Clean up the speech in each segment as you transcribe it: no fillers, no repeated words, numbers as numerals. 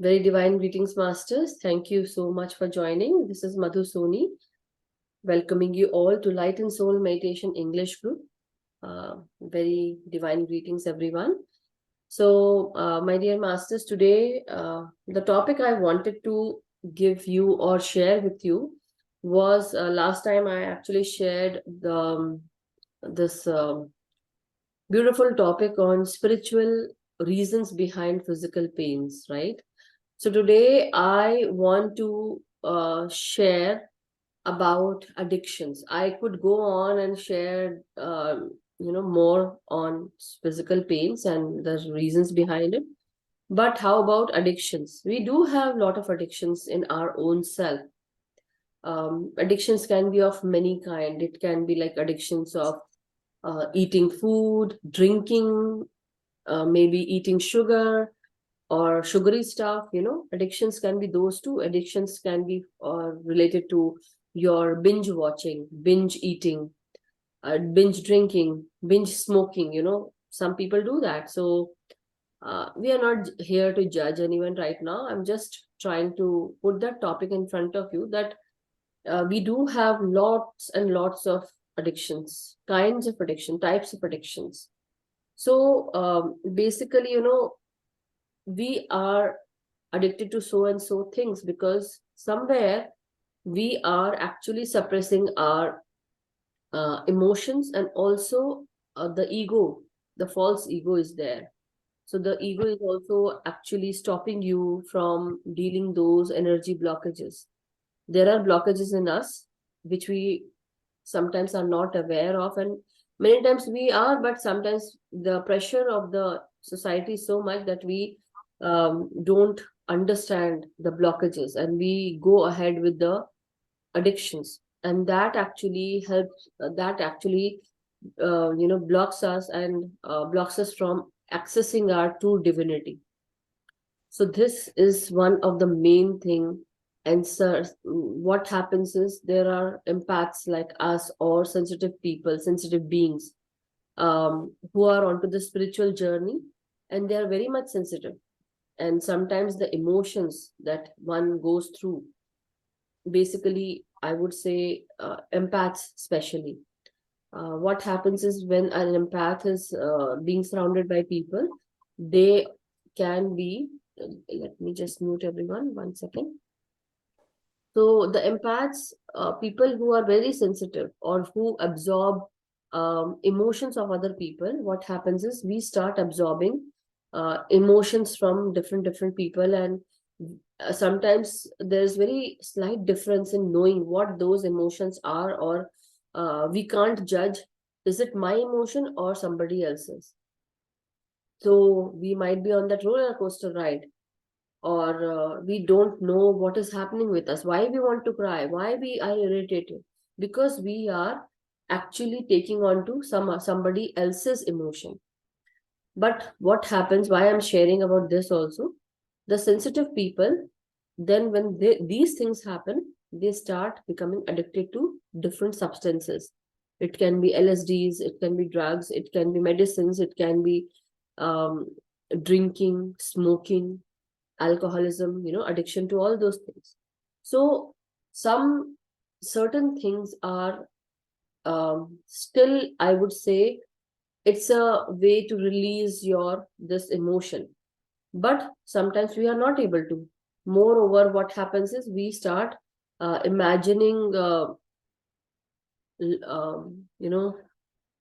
Very divine greetings, masters. Thank you so much for joining. This is Madhu Soni, welcoming you all to Light and Soul Meditation English group. Very divine greetings, everyone. So, my dear masters, today the topic I wanted to give you or share with you was last time I actually shared this beautiful topic on spiritual reasons behind physical pains, right? So today I want to share about addictions. I could go on and share, more on physical pains and the reasons behind it. But how about addictions? We do have a lot of addictions in our own self. Addictions can be of many kind. It can be like addictions of eating food, drinking, maybe eating sugar, or sugary stuff. Addictions can be those two. Addictions can be related to your binge watching, binge eating, binge drinking, binge smoking. Some people do that. So we are not here to judge anyone right now. I'm just trying to put that topic in front of you, that we do have lots and lots of addictions, kinds of addiction, types of addictions. So basically, we are addicted to so and so things because somewhere we are actually suppressing our emotions, and also the false ego is there. So the ego is also actually stopping you from dealing those energy blockages. There are blockages in us which we sometimes are not aware of, and many times we are, but sometimes the pressure of the society is so much that we don't understand the blockages, and we go ahead with the addictions, and that actually helps, that actually blocks us, and blocks us from accessing our true divinity. So this is one of the main thing. And so what happens is, there are empaths like us, or sensitive people, sensitive beings, who are onto the spiritual journey, and they are very much sensitive. And sometimes the emotions that one goes through, basically, I would say, empaths especially. What happens is, when an empath is being surrounded by people, they can be, let me just mute everyone, 1 second. So the empaths, people who are very sensitive or who absorb emotions of other people, what happens is, we start absorbing emotions from different people, and sometimes there's very slight difference in knowing what those emotions are, or we can't judge, is it my emotion or somebody else's. So we might be on that roller coaster ride, or we don't know what is happening with us, why we want to cry, why we are irritated, because we are actually taking on to somebody else's emotion. But what happens, why I'm sharing about this also, the sensitive people, then when these things happen, they start becoming addicted to different substances. It can be LSDs, it can be drugs, it can be medicines, it can be um, drinking, smoking, alcoholism, addiction to all those things. So some certain things are still, I would say, it's a way to release your this emotion, but sometimes we are not able to. Moreover, what happens is, we start imagining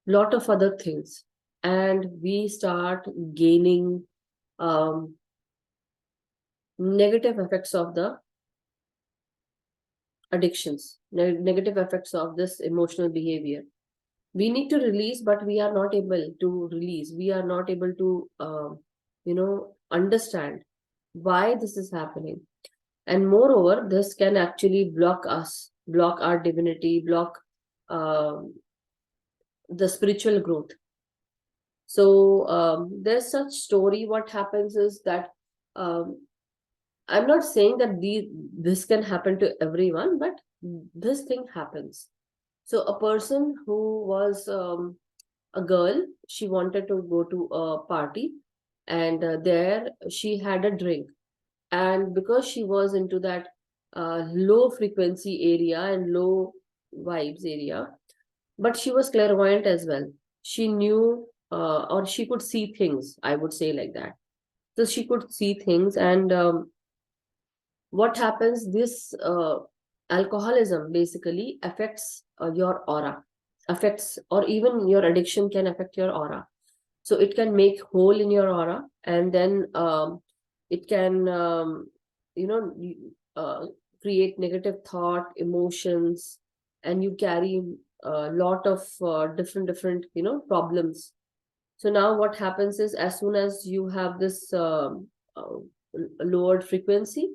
lot of other things, and we start gaining um, negative effects of the addictions, negative effects of this emotional behavior. We need to release, but we are not able to release. We are not able to, understand why this is happening. And moreover, this can actually block us, block our divinity, block the spiritual growth. So there's such story. What happens is that, I'm not saying that this can happen to everyone, but this thing happens. So a person who was a girl, she wanted to go to a party, and there she had a drink. And because she was into that low frequency area and low vibes area, but she was clairvoyant as well. She knew, or she could see things, I would say like that. So she could see things. And what happens, this alcoholism basically affects your aura, affects, or even your addiction can affect your aura. So it can make hole in your aura, and then it can uh, create negative thought, emotions, and you carry a lot of different problems. So now what happens is, as soon as you have this lowered frequency,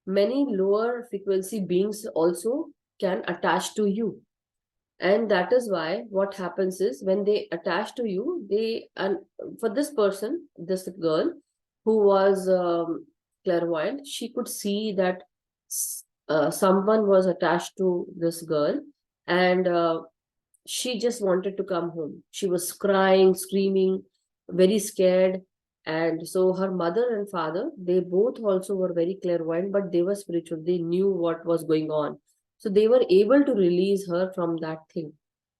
many lower frequency beings also can attach to you. And that is why what happens is, when they attach to you, they, and for this person, this girl who was clairvoyant, she could see that someone was attached to this girl, and she just wanted to come home. She was crying, screaming, very scared. And so her mother and father, they both also were very clairvoyant, but they were spiritual. They knew what was going on. So they were able to release her from that thing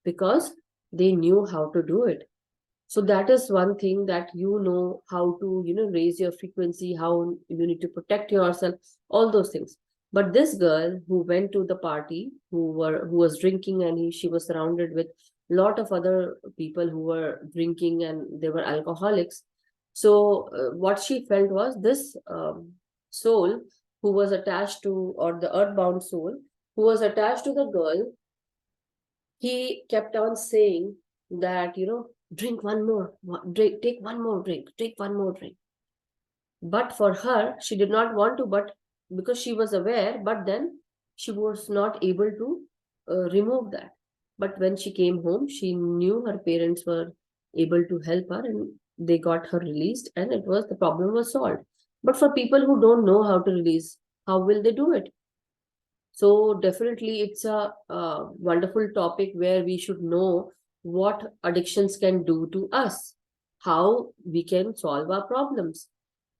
because they knew how to do it. So that is one thing, that how to raise your frequency, how you need to protect yourself, all those things. But this girl who went to the party, who was drinking, and she was surrounded with lot of other people who were drinking, and they were alcoholics. So what she felt was, this soul who was attached to, or the earthbound soul who was attached to the girl, he kept on saying that, drink one more, drink, take one more drink, take one more drink. But for her, she did not want to, but because she was aware, but then she was not able to remove that. But when she came home, she knew her parents were able to help her, and they got her released, and the problem was solved. But for people who don't know how to release, how will they do it? So definitely it's a wonderful topic where we should know what addictions can do to us, how we can solve our problems.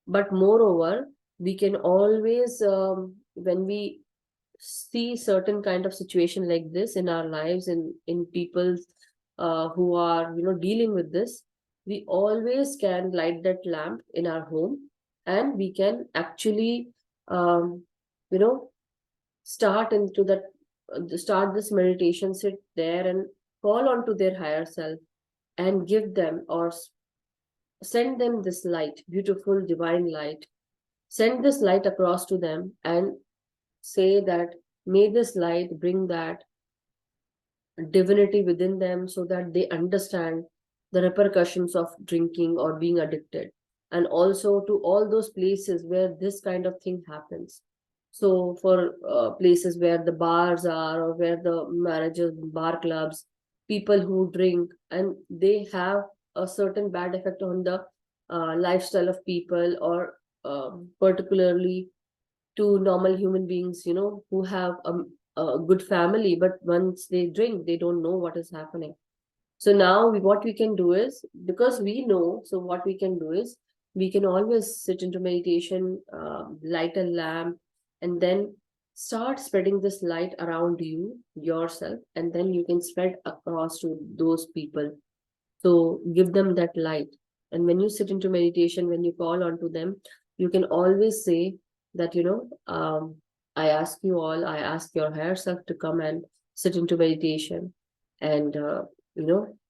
But moreover, we can always, when we see certain kind of situation like this in our lives, in people who are dealing with this, we always can light that lamp in our home, and we can actually you know start this meditation, sit there and call on to their higher self, and give them, or send them this light, beautiful divine light. Send this light across to them, and say that, may this light bring that divinity within them, so that they understand the repercussions of drinking or being addicted, and also to all those places where this kind of thing happens. So for places where the bars are, or where the marriages, bar clubs, people who drink, and they have a certain bad effect on the lifestyle of people, or particularly to normal human beings, who have a good family, but once they drink, they don't know what is happening. So now what we can do is, because we know, so what we can do is, we can always sit into meditation, light a lamp, and then start spreading this light around yourself, and then you can spread across to those people. So give them that light. And when you sit into meditation, when you call on to them, you can always say that, I ask your higher self to come and sit into meditation. And,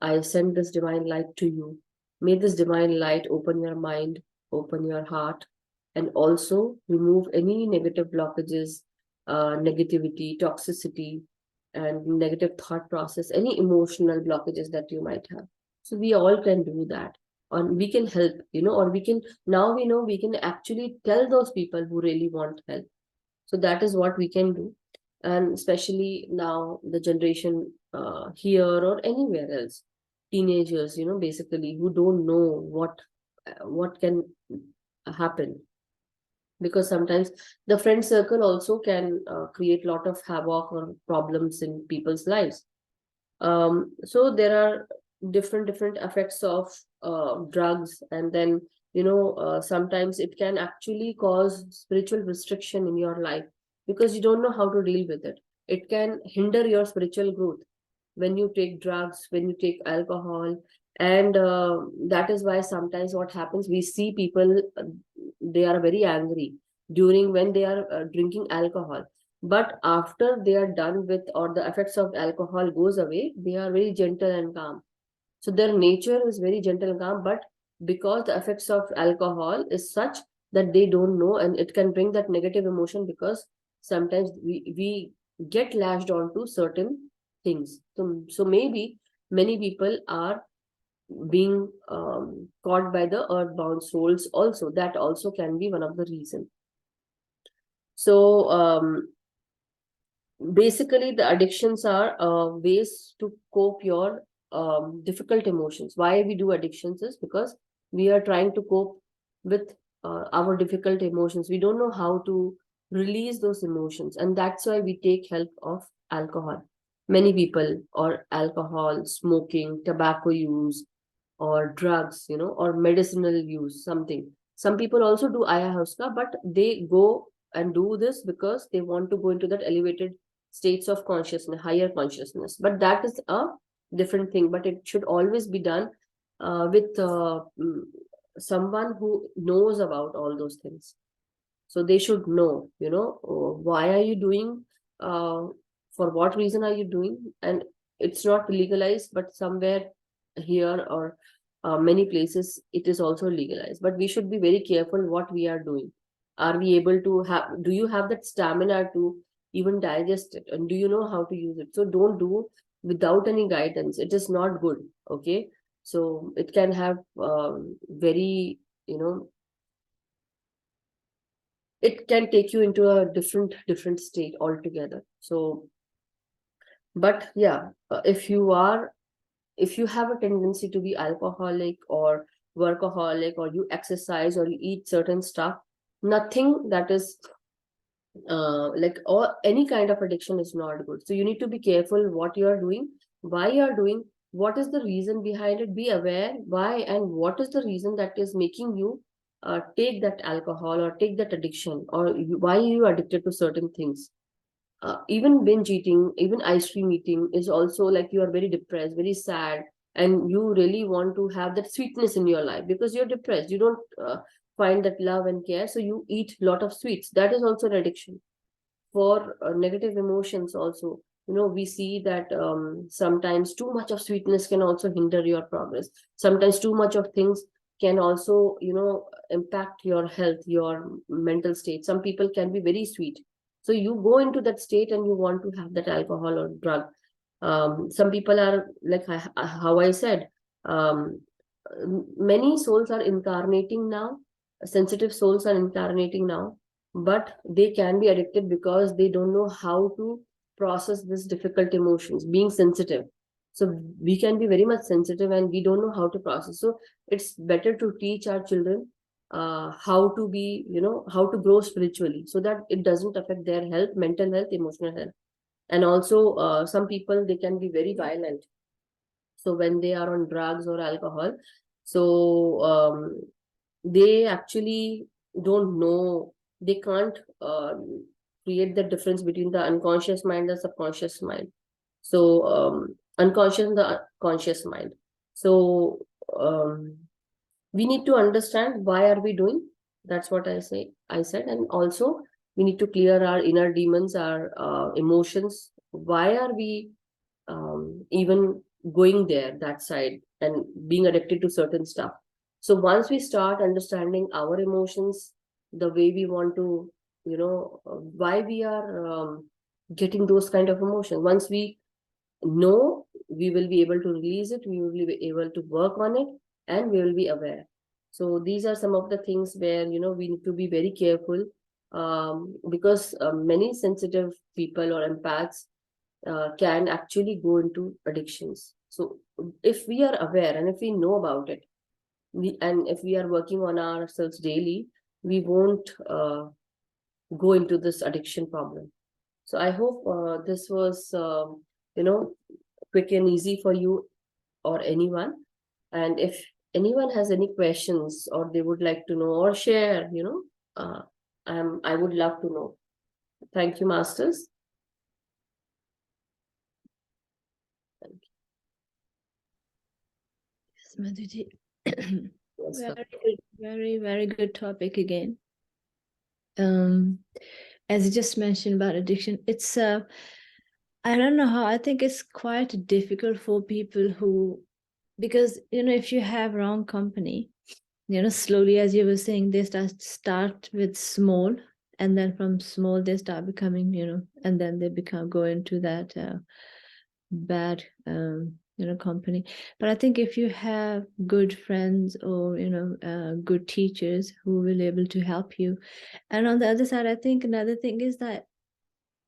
I send this divine light to you. May this divine light open your mind, open your heart, and also remove any negative blockages, negativity, toxicity, and negative thought process, any emotional blockages that you might have. So we all can do that, or we can help, or we can, now we know we can actually tell those people who really want help. So that is what we can do. And especially now, the generation here or anywhere else, teenagers, basically, who don't know what can happen, because sometimes the friend circle also can create lot of havoc or problems in people's lives. So there are different effects of drugs, and then sometimes it can actually cause spiritual restriction in your life, because you don't know how to deal with it. It can hinder your spiritual growth when you take drugs, when you take alcohol. And that is why sometimes what happens, we see people, they are very angry during when they are drinking alcohol, but after they are done with, or the effects of alcohol goes away, they are very gentle and calm. So their nature is very gentle and calm, but because the effects of alcohol is such that they don't know, and it can bring that negative emotion, because sometimes we get lashed onto certain things. So maybe many people are being caught by the earthbound souls also. That also can be one of the reasons. So basically the addictions are ways to cope your difficult emotions. Why we do addictions is because we are trying to cope with our difficult emotions. We don't know how to release those emotions, and that's why we take help of alcohol. Many people, or alcohol, smoking, tobacco use, or drugs, or medicinal use, something. Some people also do ayahuasca, but they go and do this because they want to go into that elevated states of consciousness, higher consciousness. But that is a different thing. But it should always be done with someone who knows about all those things. So they should know, why are you doing, uh, for what reason are you doing. And it's not legalized, but somewhere here, or many places, it is also legalized. But we should be very careful what we are doing. Are we able to have, do you have that stamina to even digest it, and do you know how to use it? So don't do without any guidance. It is not good. Okay. So it can have very, it can take you into a different state altogether. So, but yeah, if you have a tendency to be alcoholic or workaholic, or you exercise, or you eat certain stuff, nothing that is like, or any kind of addiction is not good. So you need to be careful what you are doing, why you are doing, what is the reason behind it. Be aware why and what is the reason that is making you take that alcohol, or take that addiction, or why you are addicted to certain things. Even binge eating, even ice cream eating is also like, you are very depressed, very sad, and you really want to have that sweetness in your life because you're depressed. You don't find that love and care, so you eat a lot of sweets. That is also an addiction. For negative emotions also, we see that sometimes too much of sweetness can also hinder your progress. Sometimes too much of things can also impact your health, your mental state. Some people can be very sweet, so you go into that state and you want to have that alcohol or drug. Some people are like, how I said, um, many souls are incarnating now, sensitive souls are incarnating now, but they can be addicted because they don't know how to process this difficult emotions, being sensitive. So we can be very much sensitive and we don't know how to process. So it's better to teach our children how to be, how to grow spiritually, so that it doesn't affect their health, mental health, emotional health. And also some people, they can be very violent, so when they are on drugs or alcohol, so they actually don't know, they can't create the difference between the unconscious mind and subconscious mind. So unconscious and the conscious mind. So we need to understand why are we doing. That's what I said. And also we need to clear our inner demons, our emotions. Why are we even going there, that side, and being addicted to certain stuff? So once we start understanding our emotions, the way we want to, why we are getting those kind of emotions, once we know, we will be able to release it, we will be able to work on it, and we will be aware. So these are some of the things where, we need to be very careful, because many sensitive people or empaths can actually go into addictions. So if we are aware and if we know about it, and if we are working on ourselves daily, we won't go into this addiction problem. So I hope this was quick and easy for you. or anyone. And if anyone has any questions or they would like to know or share, I would love to know. Thank you, Masters. Thank Yes, Madhuji. you. Yes, Very good, very good topic again. As you just mentioned about addiction, it's I don't know how, I think it's quite difficult for people who, because if you have wrong company, slowly, as you were saying, they start with small, and then from small they start becoming, and then they go into that bad company. But I think if you have good friends or good teachers who will able to help you. And on the other side, I think another thing is that,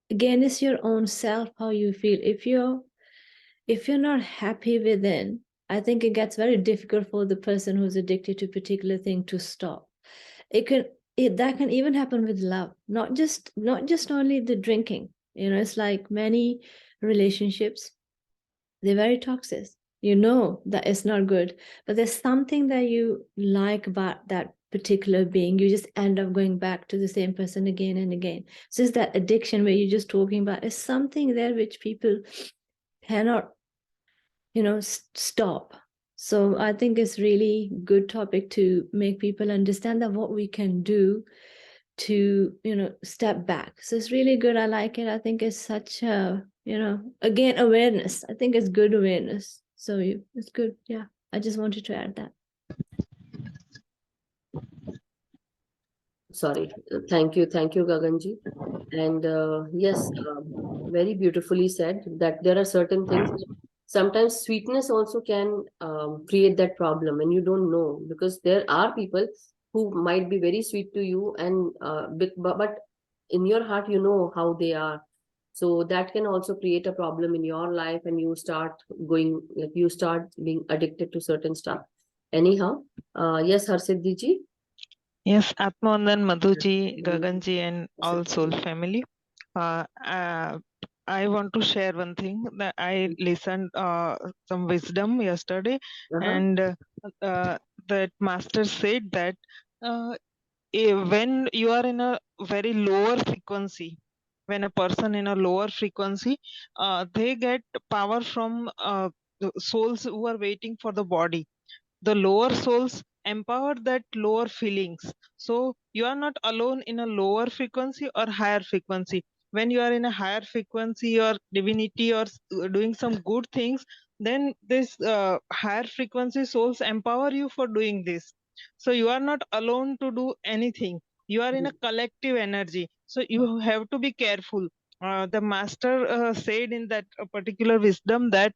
again, it's your own self, how you feel. If you're not happy within, I think it gets very difficult for the person who's addicted to a particular thing to stop. That can even happen with love, not just only the drinking. It's like many relationships, they're very toxic. That it's not good, but there's something that you like about that particular being. You just end up going back to the same person again and again. So it's that addiction where you're just talking about, is something there which people cannot stop. So I think it's really good topic to make people understand that what we can do to step back. So it's really good. I like it. I think it's such a again, awareness. I think it's good awareness. So it's good. Yeah, I just wanted to add that. Sorry. Thank you, Gaganji. And yes, very beautifully said that there are certain things. Sometimes sweetness also can create that problem, and you don't know, because there are people who might be very sweet to you, and but in your heart you know how they are. So that can also create a problem in your life, and you start you start being addicted to certain stuff. Anyhow, yes, Harsiddhi ji. Yes, Atmanandan, Madhuji, Gaganji, and all soul family. I want to share one thing that I listened some wisdom yesterday, and that master said that when you are in a very lower frequency, when a person in a lower frequency, they get power from the souls who are waiting for the body. The lower souls empower that lower feelings. So you are not alone in a lower frequency or higher frequency. When you are in a higher frequency or divinity or doing some good things, then this higher frequency souls empower you for doing this. So you are not alone to do anything. You are in a collective energy. So you have to be careful. The master said in that particular wisdom that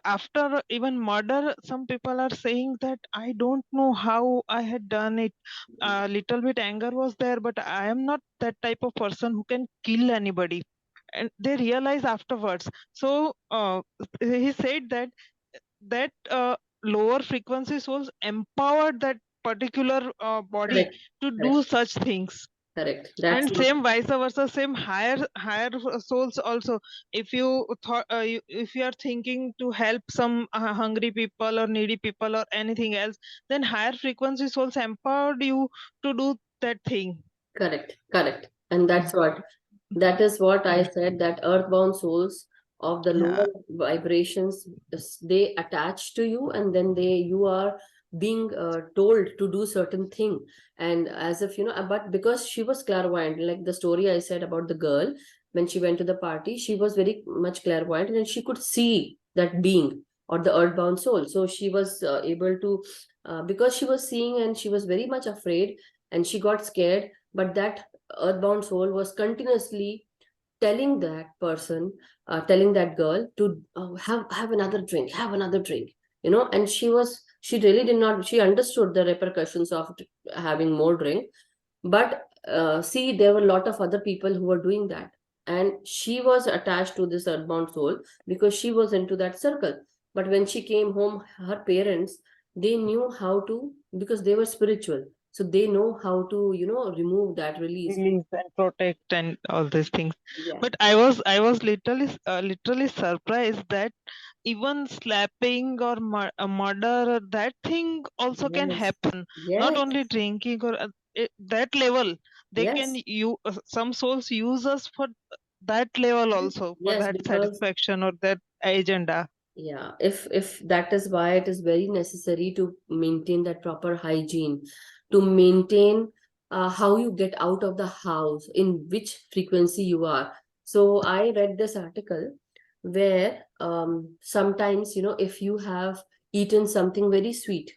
after even murder, some people are saying that I don't know how I had done it. A little bit anger was there, but I am not that type of person who can kill anybody, and they realize afterwards. So he said that lower frequency souls empowered that particular body Correct. to do Correct. such things. Correct. That's And same vice versa, same higher souls also. If you thought if you are thinking to help some hungry people or needy people or anything else, then higher frequency souls empowered you to do that thing. correct. Correct. And that is what I said, that earthbound souls of the Yeah. lower vibrations, they attach to you, and then you are being told to do certain thing. And as if, but because she was clairvoyant, like the story I said about the girl, when she went to the party, she was very much clairvoyant, and she could see that being or the earthbound soul. So she was able to, because she was seeing, and she was very much afraid, and she got scared. But that earthbound soul was continuously telling that person, telling that girl to have another drink, have another drink, and she really did not, she understood the repercussions of having more drink. But see, there were a lot of other people who were doing that, and she was attached to this earthbound soul because she was into that circle. But when she came home, her parents, they knew how to, because they were spiritual, so they know how to remove that, release. Release and protect and all these things. Yeah. But I was literally surprised that even slapping or a murder, that thing also can Yes. happen. Not Yes. only drinking or that level. They can Yes. some souls use us for that level also, for Yes, that because satisfaction or that agenda. yeah, if that is why it is very necessary to maintain that proper hygiene, to maintain how you get out of the house, in which frequency you are. So I read this article where sometimes, you know, if you have eaten something very sweet,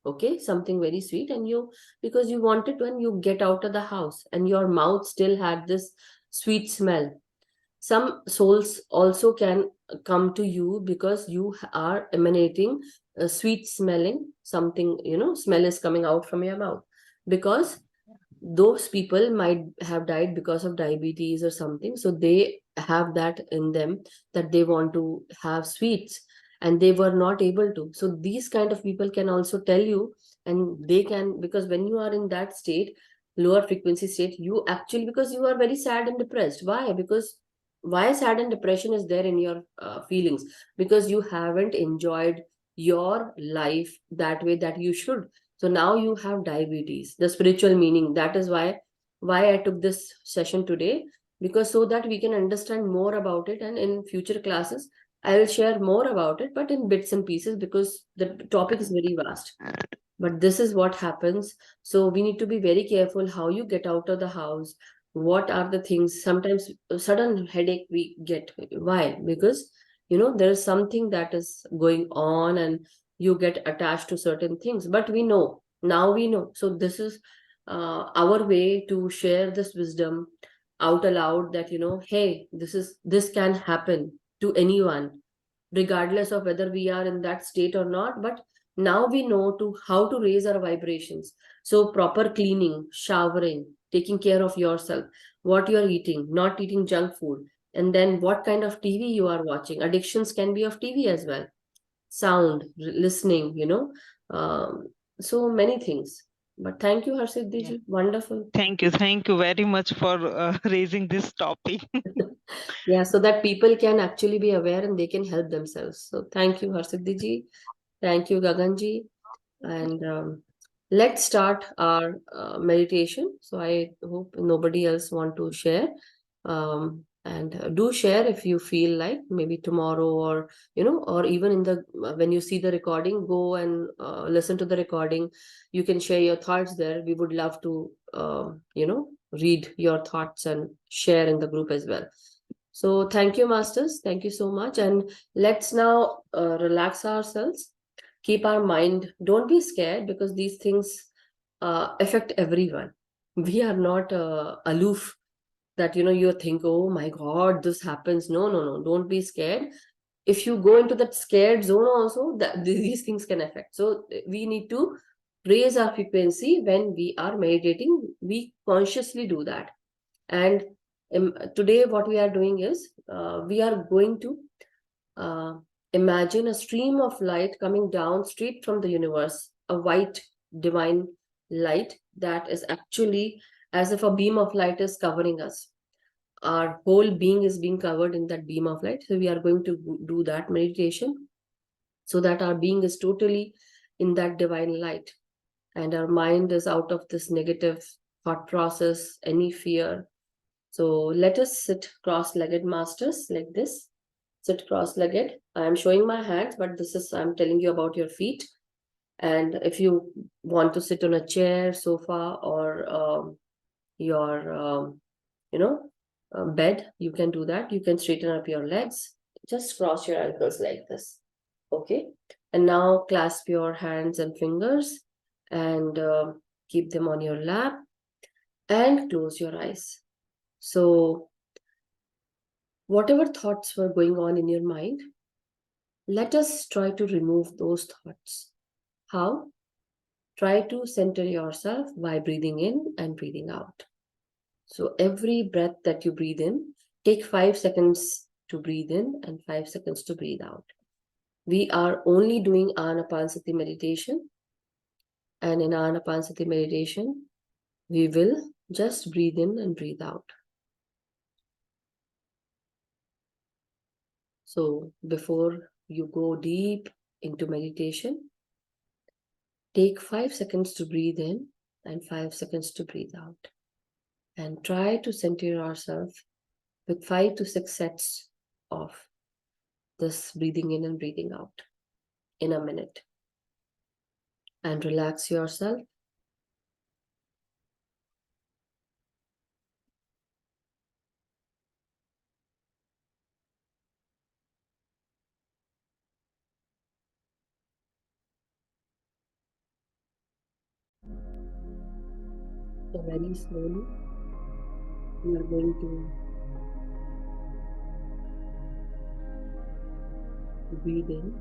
okay, something very sweet, and you, because you wanted to, and you get out of the house and your mouth still had this sweet smell, some souls also can come to you because you are emanating a sweet smelling something, you know, smell is coming out from your mouth, because those people might have died because of diabetes or something, so they have that in them, that they want to have sweets and they were not able to. So these kind of people can also tell you, and they can, because when you are in that state, lower frequency state, you actually, because you are very sad and depressed. Why? Because why sad and depression is there in your feelings? Because you haven't enjoyed your life that way that you should. So now you have diabetes, the spiritual meaning. That is why I took this session today, because so that we can understand more about it, and in future classes I will share more about it, but in bits and pieces, because the topic is very vast. But this is what happens. So we need to be very careful how you get out of the house. What are the things? Sometimes a sudden headache we get. Why? Because, you know, there is something that is going on, and you get attached to certain things. But we know, now we know. So this is our way to share this wisdom out aloud, that, you know, hey, this can happen to anyone, regardless of whether we are in that state or not. But now we know to how to raise our vibrations. So proper cleaning, showering, taking care of yourself, what you are eating, not eating junk food, and then what kind of TV you are watching. Addictions can be of TV as well, sound, listening, you know, so many things. But thank you, Harsiddhi Yeah. ji, wonderful. Thank you very much for raising this topic. Yeah, so that people can actually be aware and they can help themselves. So thank you, Harsiddhi ji. Thank you, Gagan ji. And let's start our meditation. So I hope nobody else want to share. And do share if you feel like, maybe tomorrow, or, you know, or even in the when you see the recording, go and listen to the recording. You can share your thoughts there. We would love to, you know, read your thoughts and share in the group as well. So thank you, masters. Thank you so much. And let's now relax ourselves, keep our mind, don't be scared, because these things affect everyone. We are not aloof, that, you know, you think, oh my god, this happens. No, no, no, don't be scared. If you go into that scared zone also, that these things can affect. So we need to raise our frequency when we are meditating. We consciously do that. And today what we are doing is, we are going to uh, imagine a stream of light coming down straight from the universe, a white divine light that is actually as if a beam of light is covering us. Our whole being is being covered in that beam of light. So we are going to do that meditation, so that our being is totally in that divine light, and our mind is out of this negative thought process, any fear. So let us sit cross-legged, masters, like this. Sit cross-legged. I am showing my hands, but this is, I'm telling you about your feet. And if you want to sit on a chair, sofa, or your, you know, bed, you can do that. You can straighten up your legs. Just cross your ankles like this. Okay. And now clasp your hands and fingers, and keep them on your lap, and close your eyes. So whatever thoughts were going on in your mind, let us try to remove those thoughts. How? Try to center yourself by breathing in and breathing out. So every breath that you breathe in, take 5 seconds to breathe in and 5 seconds to breathe out. We are only doing Aanapansati meditation. And in Aanapansati meditation, we will just breathe in and breathe out. So before you go deep into meditation, take 5 seconds to breathe in and 5 seconds to breathe out. And try to center yourself with 5 to 6 sets of this breathing in and breathing out in a minute. And relax yourself. So very slowly, we are going to breathe in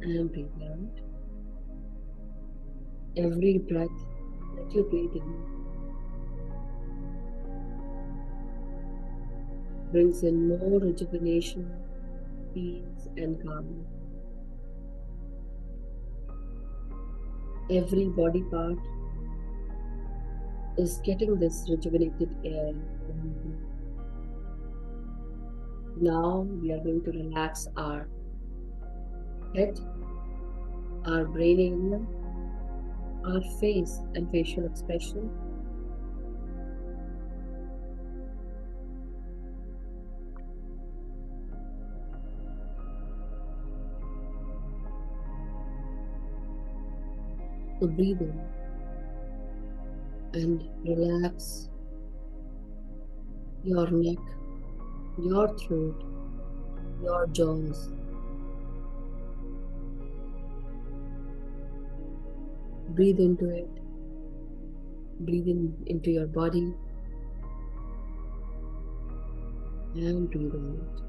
and breathe out. Every breath that you breathe in brings in more rejuvenation, peace, and calm. Every body part is getting this rejuvenated air. Now we are going to relax our head, our brain area, our face and facial expression. So breathe in and relax your neck, your throat, your jaws. Breathe into it. Breathe into your body and breathe out.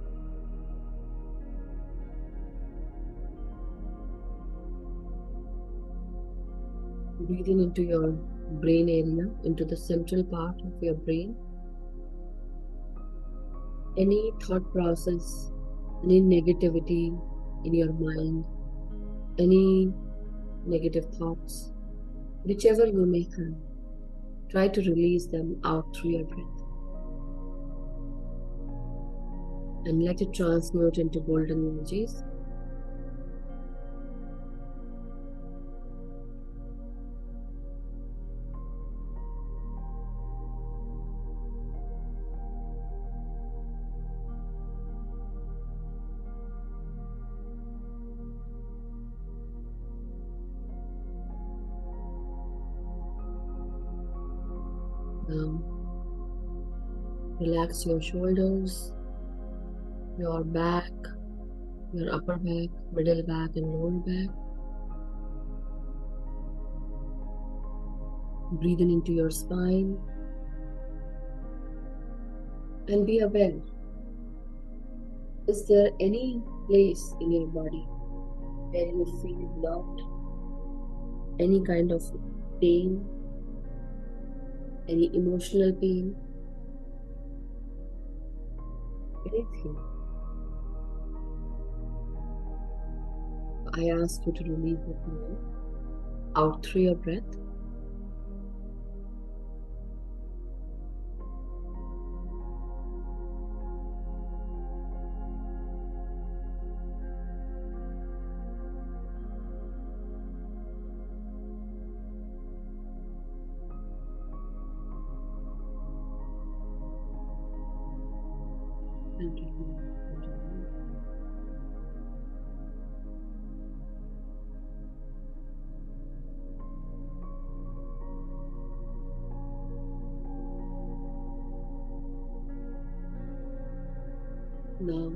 Breathe in into your brain area, into the central part of your brain. Any thought process, any negativity in your mind, any negative thoughts, whichever you may have, try to release them out through your breath. And let it transmute into golden energies. Now, relax your shoulders, your back, your upper back, middle back, and lower back. Breathe in into your spine and be aware. Is there any place in your body where you feel blocked? Any kind of pain? Any emotional pain? Anything? I ask you to release it now, out through your breath. And release. Now,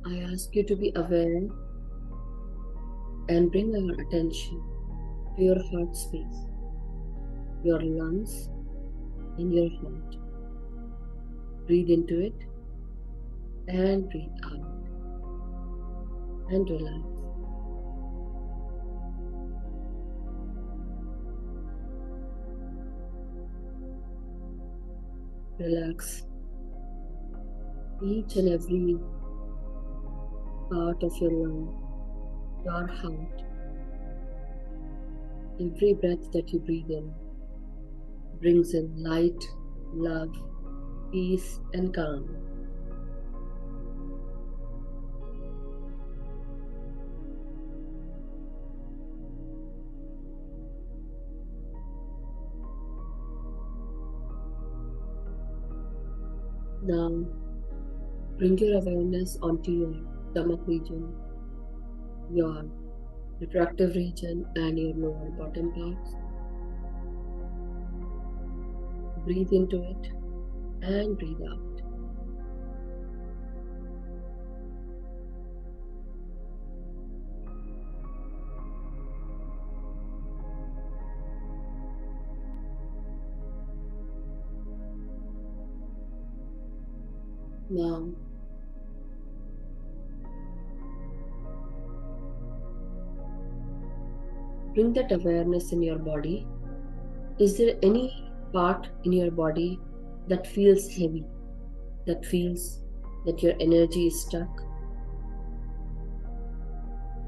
I ask you to be aware and bring your attention to your heart space, your lungs, and your heart. Breathe into it and breathe out. And relax. Relax each and every part of your lung, your heart. Every breath that you breathe in brings in light, love, peace, and calm. Now, bring your awareness onto your stomach region, your reproductive region, and your lower bottom parts. Breathe into it and breathe out. Now, bring that awareness in your body. Is there any part in your body that feels heavy, that feels that your energy is stuck,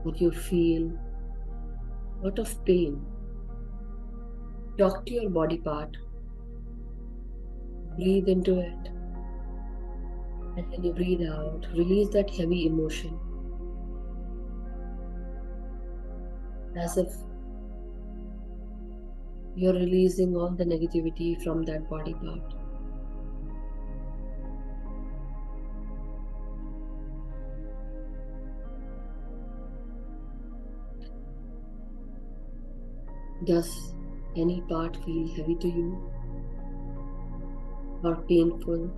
that you feel a lot of pain? Talk to your body part. Breathe into it. And when you breathe out, release that heavy emotion. As if you're releasing all the negativity from that body part. Does any part feel heavy to you, or painful,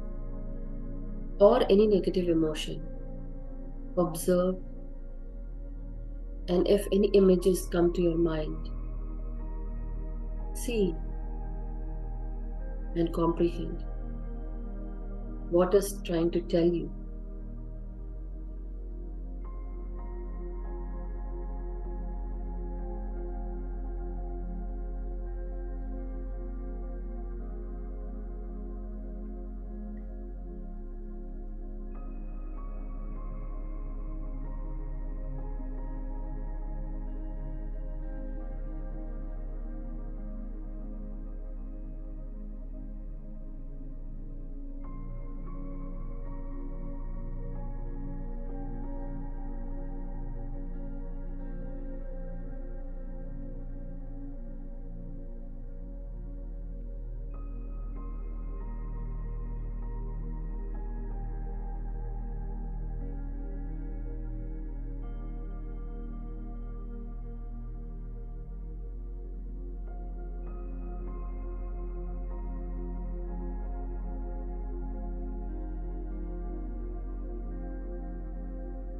or any negative emotion? Observe, and if any images come to your mind, see and comprehend what is trying to tell you.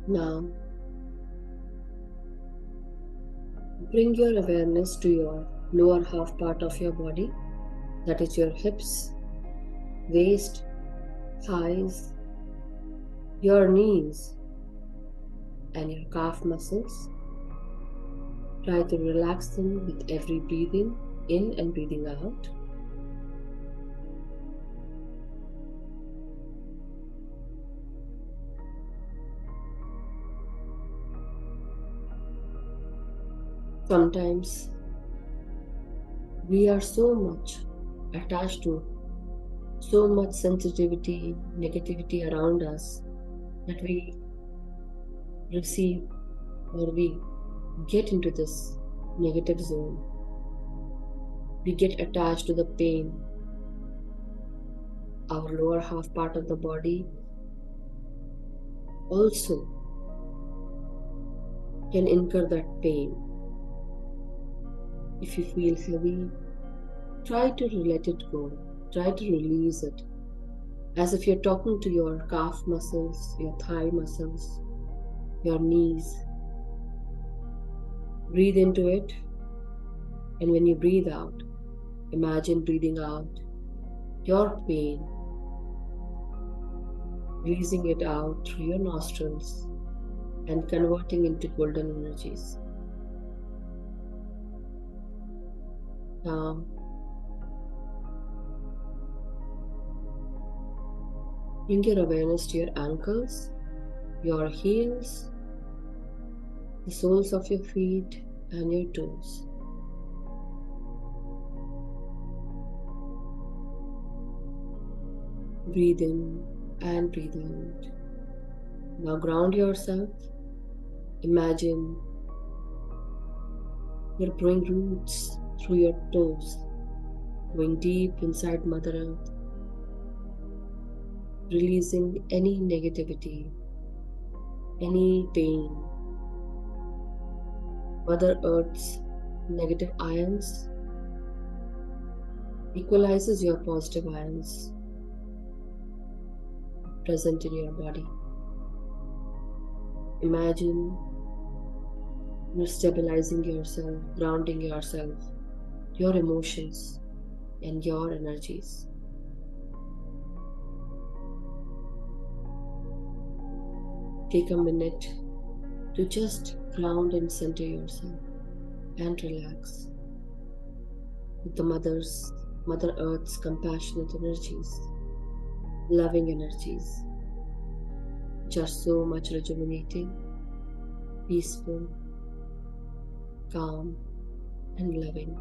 Now, bring your awareness to your lower half part of your body, that is your hips, waist, thighs, your knees, and your calf muscles. Try to relax them with every breathing in and breathing out. Sometimes we are so much attached to so much sensitivity, negativity around us that we receive or we get into this negative zone. We get attached to the pain. Our lower half part of the body also can incur that pain. If you feel heavy, try to let it go. Try to release it. As if you're talking to your calf muscles, your thigh muscles, your knees. Breathe into it, and when you breathe out, imagine breathing out your pain, releasing it out through your nostrils and converting into golden energies. Now, bring your awareness to your ankles, your heels, the soles of your feet, and your toes. Breathe in and breathe out. Now ground yourself. Imagine you're growing roots through your toes, going deep inside Mother Earth. releasing any negativity, any pain. Mother Earth's negative ions equalizes your positive ions present in your body. Imagine you're stabilizing yourself, grounding yourself, your emotions, and your energies. Take a minute to just ground and center yourself and relax with the Mother Earth's compassionate energies, loving energies, which are so much rejuvenating, peaceful, calm, and loving.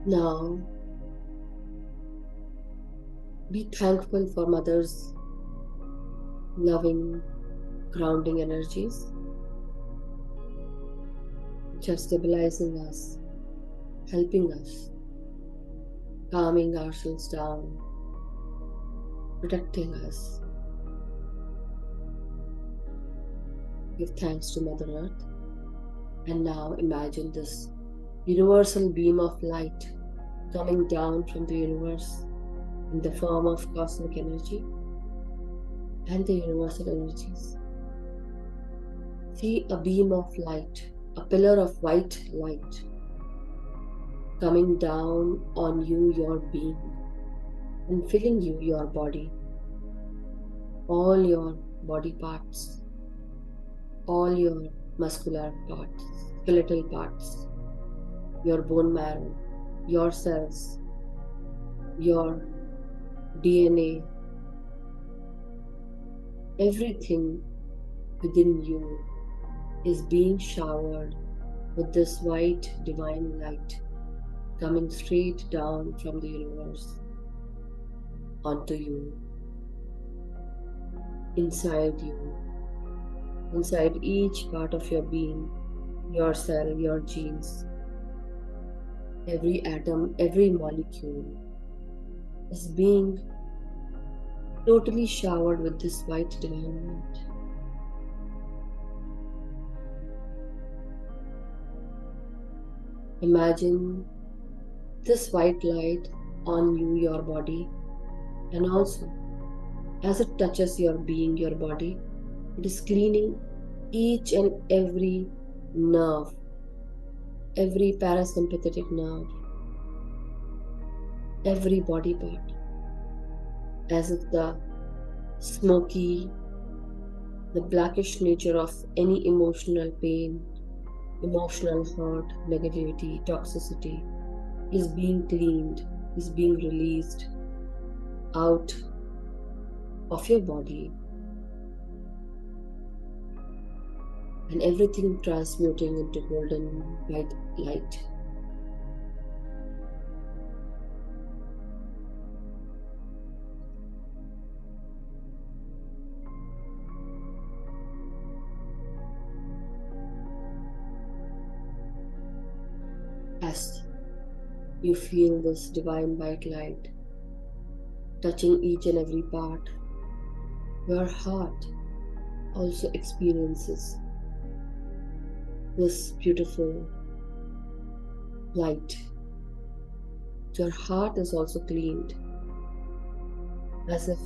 Now, be thankful for Mother's loving, grounding energies, which are stabilizing us, helping us, calming ourselves down, protecting us. Give thanks to Mother Earth. And now imagine this universal beam of light coming down from the universe in the form of cosmic energy and the universal energies. See a beam of light, a pillar of white light coming down on you, your being, and filling you, your body, all your body parts, all your muscular parts, skeletal parts, your bone marrow, your cells, your DNA, everything within you is being showered with this white divine light coming straight down from the universe onto you, inside you, inside each part of your being, your cell, your genes. Every atom, every molecule is being totally showered with this white divine light. Imagine this white light on you, your body, and also as it touches your being, your body, it is cleaning each and every nerve, every parasympathetic nerve, every body part, as if the smoky, the blackish nature of any emotional pain, emotional hurt, negativity, toxicity is being cleaned, is being released out of your body, and everything transmuting into golden white light. As you feel this divine white light touching each and every part, your heart also experiences this beautiful light. Your heart is also cleaned, as if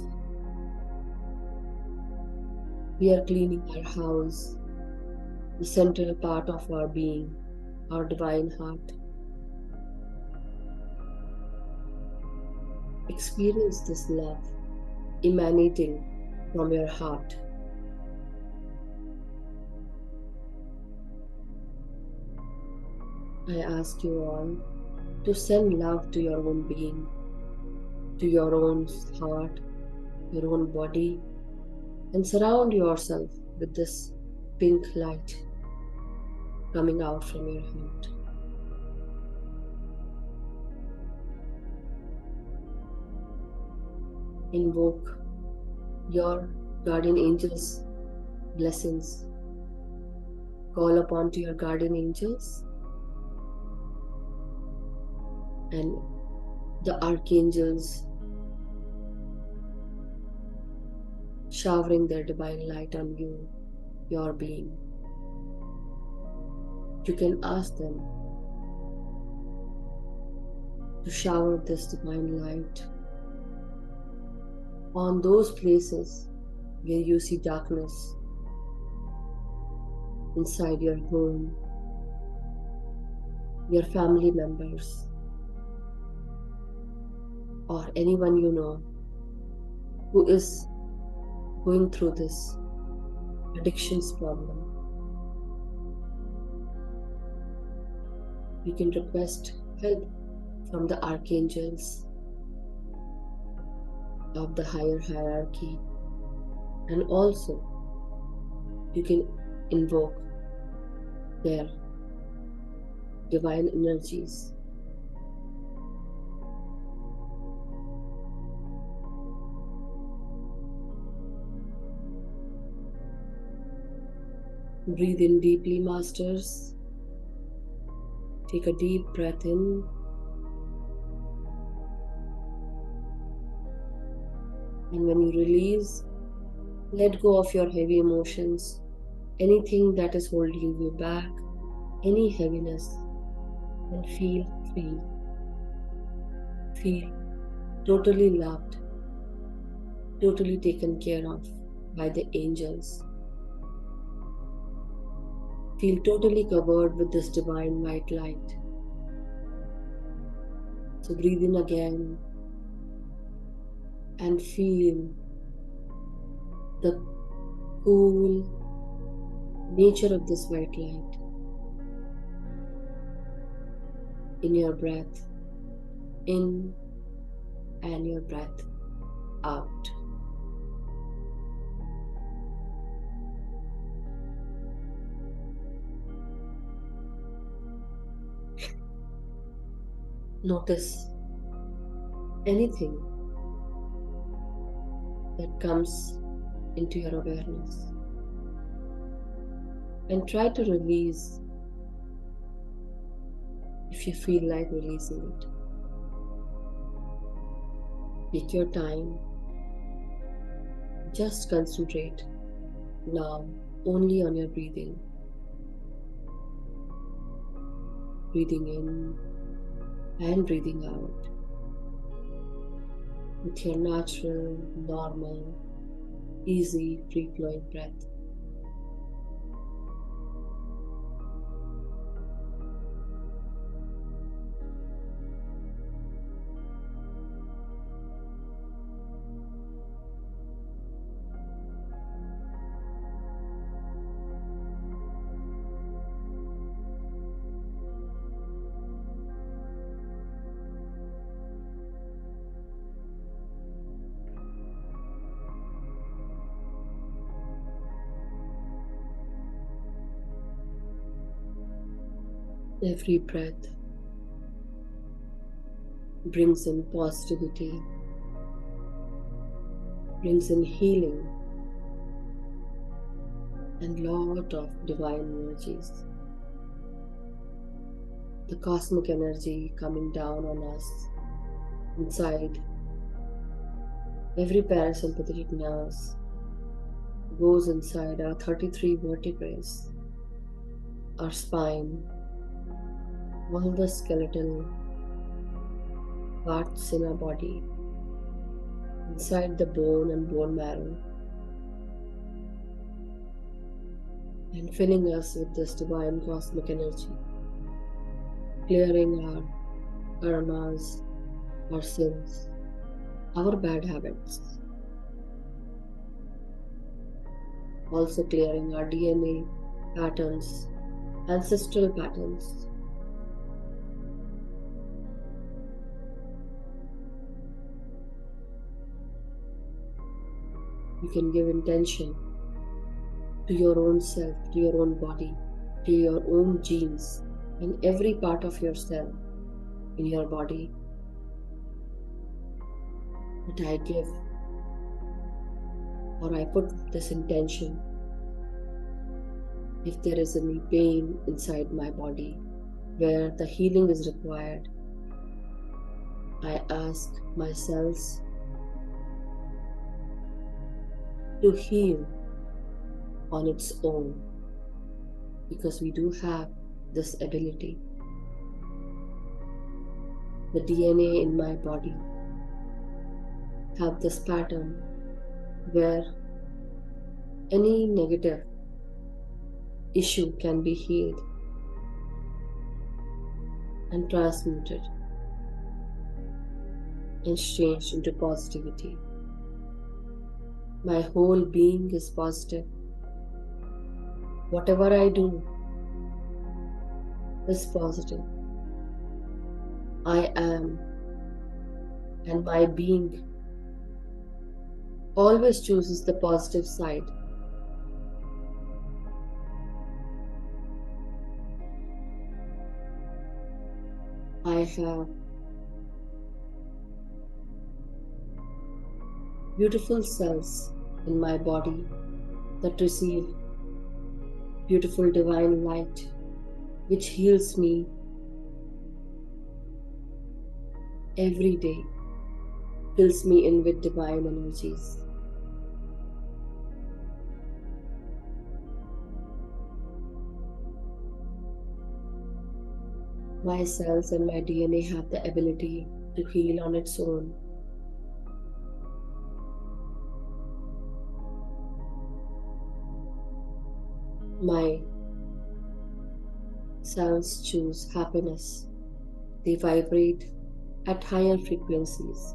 we are cleaning our house, the central part of our being, our divine heart. Experience this love emanating from your heart. I ask you all to send love to your own being, to your own heart, your own body, and surround yourself with this pink light coming out from your heart. invoke your guardian angels' blessings. Call upon to your guardian angels and the archangels showering their divine light on you, your being. You can ask them to shower this divine light on those places where you see darkness inside your home, your family members, or anyone you know who is going through this addictions problem. You can request help from the archangels of the higher hierarchy, and also you can invoke their divine energies. Breathe in deeply, masters. Take a deep breath in. And when you release, let go of your heavy emotions, anything that is holding you back, any heaviness, and feel free. Feel totally loved, totally taken care of by the angels. Feel totally covered with this divine white light. So breathe in again and feel the cool nature of this white light in your breath in and your breath out. Notice anything that comes into your awareness and try to release if you feel like releasing it. Take your time. Just concentrate now only on your breathing. Breathing in and breathing out with your natural, normal, easy, free-flowing breath. Every breath brings in positivity, brings in healing, and lot of divine energies. The cosmic energy coming down on us inside every parasympathetic nerves goes inside our 33 vertebrae, our spine, all the skeletal parts in our body, inside the bone and bone marrow, and filling us with this divine cosmic energy, clearing our karmas, our sins, our bad habits, also clearing our DNA patterns, ancestral patterns. You can give intention to your own self, to your own body, to your own genes, in every part of your cell in your body. That I give or I put this intention. If there is any pain inside my body where the healing is required, I ask my cells to heal on its own, because we do have this ability. The DNA in my body have this pattern where any negative issue can be healed and transmuted and changed into positivity. My whole being is positive. Whatever I do is positive. I am, and my being always chooses the positive side. I have beautiful cells in my body that receive beautiful divine light, which heals me every day, fills me in with divine energies. My cells and my DNA have the ability to heal on its own. My cells choose happiness. They vibrate at higher frequencies.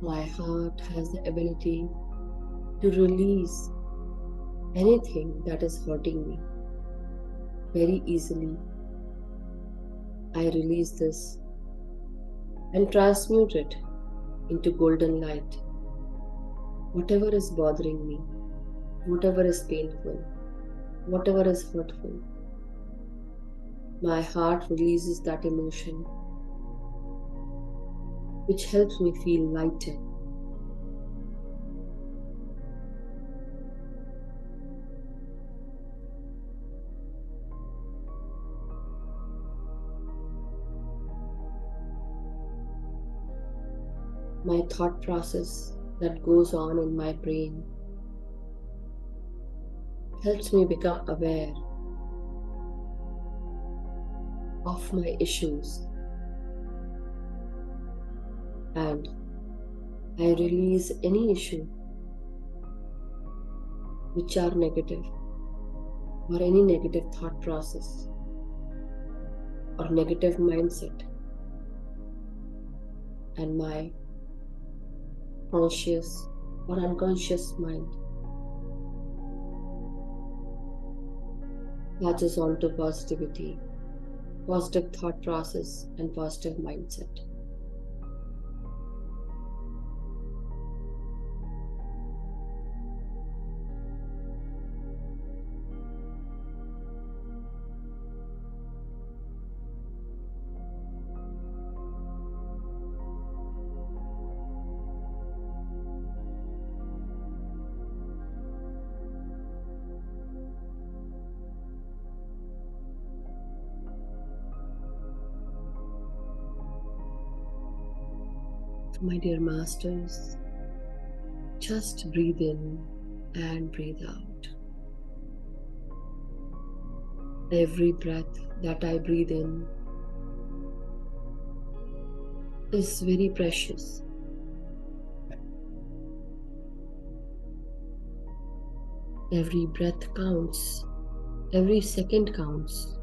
My heart has the ability to release anything that is hurting me very easily. I release this and transmute it into golden light. Whatever is bothering me, whatever is painful, whatever is hurtful, my heart releases that emotion, which helps me feel lighter. My thought process that goes on in my brain helps me become aware of my issues, and I release any issue which are negative, or any negative thought process or negative mindset, and my conscious or unconscious mind latches on to positivity, positive thought process, and positive mindset. My dear masters, just breathe in and breathe out. Every breath that I breathe in is very precious. Every breath counts, every second counts.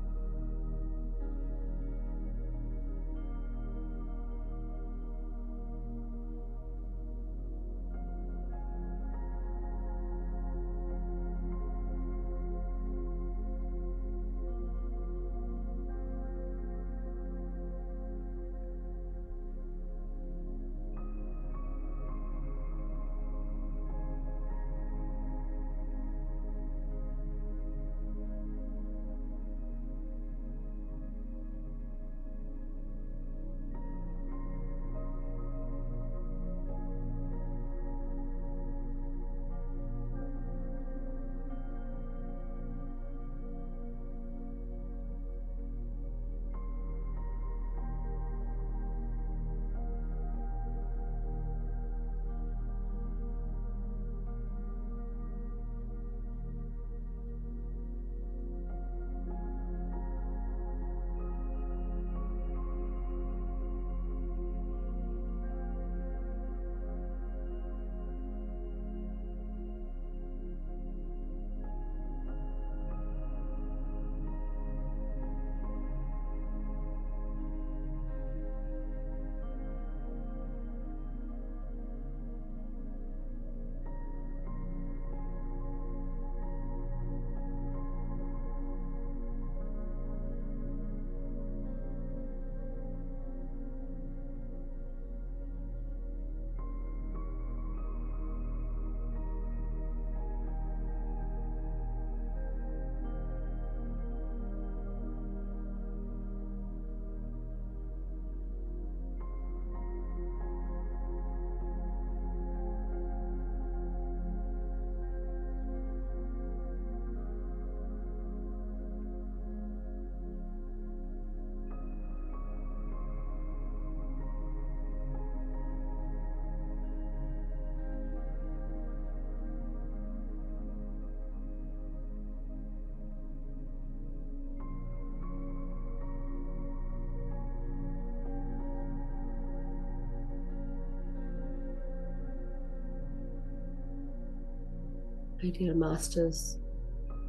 My dear masters,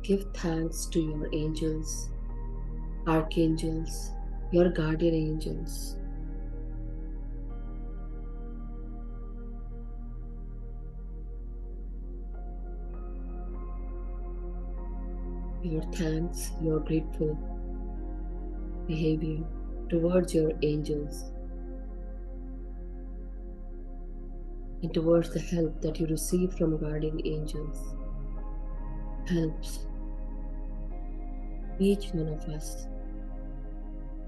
give thanks to your angels, archangels, your guardian angels. Your thanks, your grateful behavior towards your angels and towards the help that you receive from guardian angels helps each one of us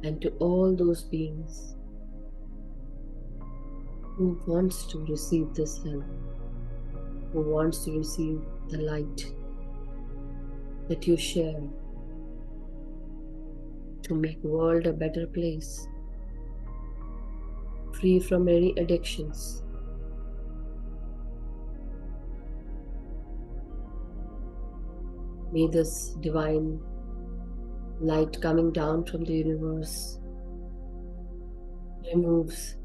and to all those beings who wants to receive this help, who wants to receive the light that you share to make the world a better place, free from any addictions. May this divine light coming down from the universe removes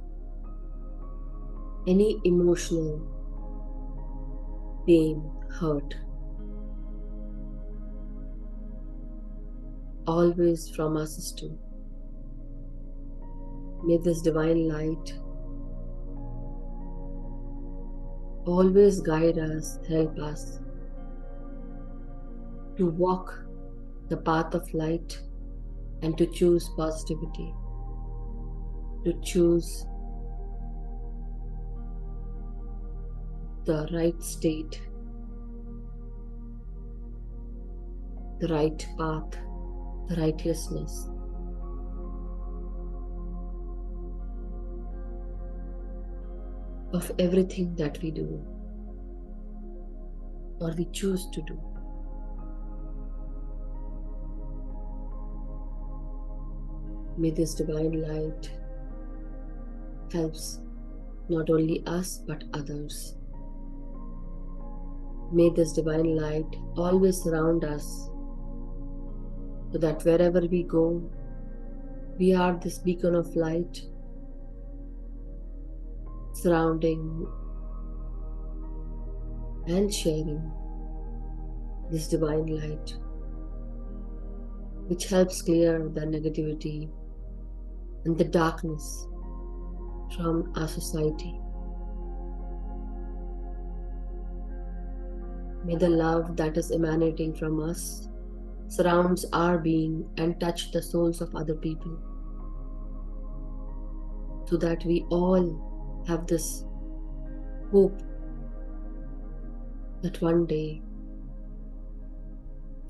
any emotional pain, hurt, always from our system. May this divine light always guide us, help us to walk the path of light and to choose positivity, to choose the right state, the right path, the rightlessness. Of everything that we do or we choose to do. May this divine light helps not only us but others. May this divine light always surround us so that wherever we go, we are this beacon of light surrounding and sharing this divine light, which helps clear the negativity and the darkness from our society. May the love that is emanating from us surrounds our being and touch the souls of other people, so that we all have this hope that one day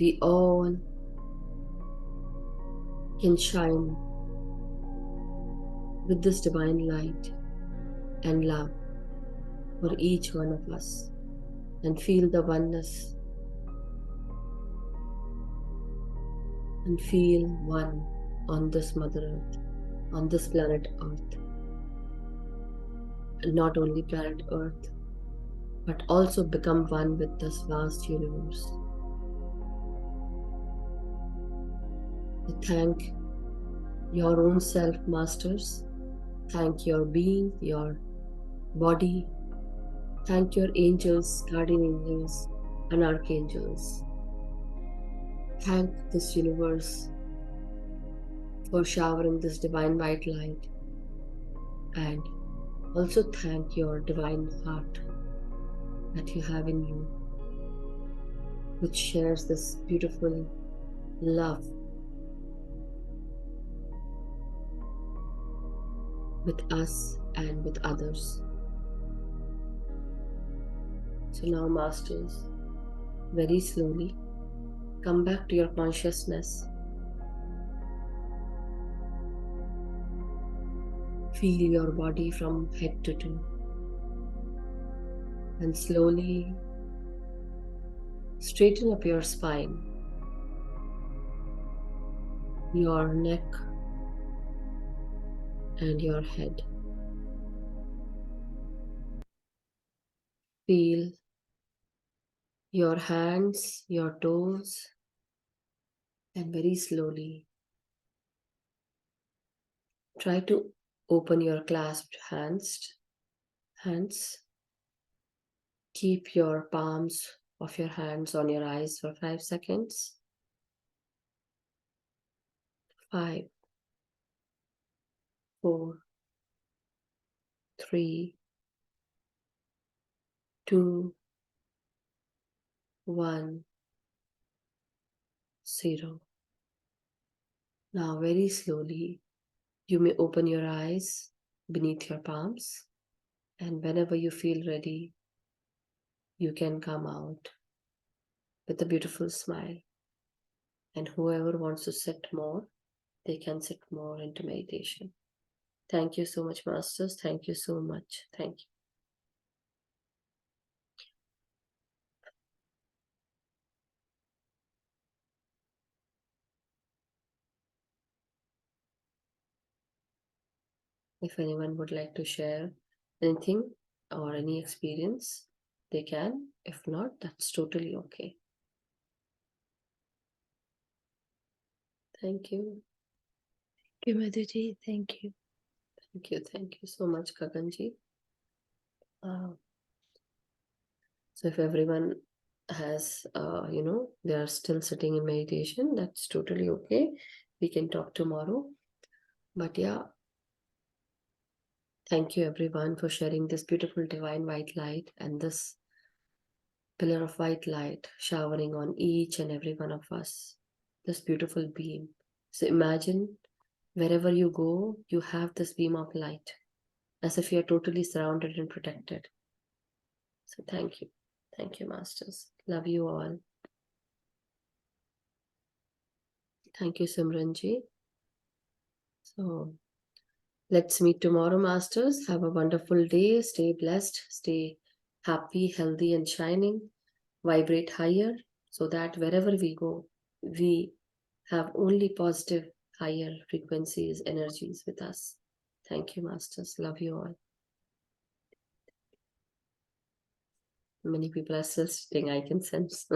we all can shine with this divine light and love for each one of us and feel the oneness and feel one on this Mother Earth, on this planet Earth. And not only planet Earth, but also become one with this vast universe. So thank your own self, masters. Thank your being, your body. Thank your angels, guardian angels, and archangels. Thank this universe for showering this divine white light. And also thank your divine heart that you have in you, which shares this beautiful love with us and with others. So now, masters, very slowly come back to your consciousness. Feel your body from head to toe. And slowly straighten up your spine, your neck, and your head. Feel your hands, your toes, and very slowly try to open your clasped hands. Keep your palms of your hands on your eyes for 5 seconds. 5, 4, 3, 2, 1, 0. Now very slowly, you may open your eyes beneath your palms, and whenever you feel ready, you can come out with a beautiful smile. And whoever wants to sit more, they can sit more into meditation. Thank you so much, Masters. Thank you so much. Thank you. If anyone would like to share anything or any experience, they can. If not, that's totally okay. Thank you. Thank you, Madhuji. Thank you. Thank you. Thank you so much, Gaganji. So if everyone has, they are still sitting in meditation, that's totally okay. We can talk tomorrow. But yeah, thank you everyone for sharing this beautiful divine white light and this pillar of white light showering on each and every one of us, this beautiful beam. So imagine wherever you go, you have this beam of light as if you're totally surrounded and protected. So thank you. Thank you, Masters. Love you all. Thank you, Simranji. So let's meet tomorrow, Masters. Have a wonderful day. Stay blessed. Stay happy, healthy, and shining. Vibrate higher so that wherever we go, we have only positive, higher frequencies, energies with us. Thank you, Masters. Love you all. Many people are still sitting, I can sense.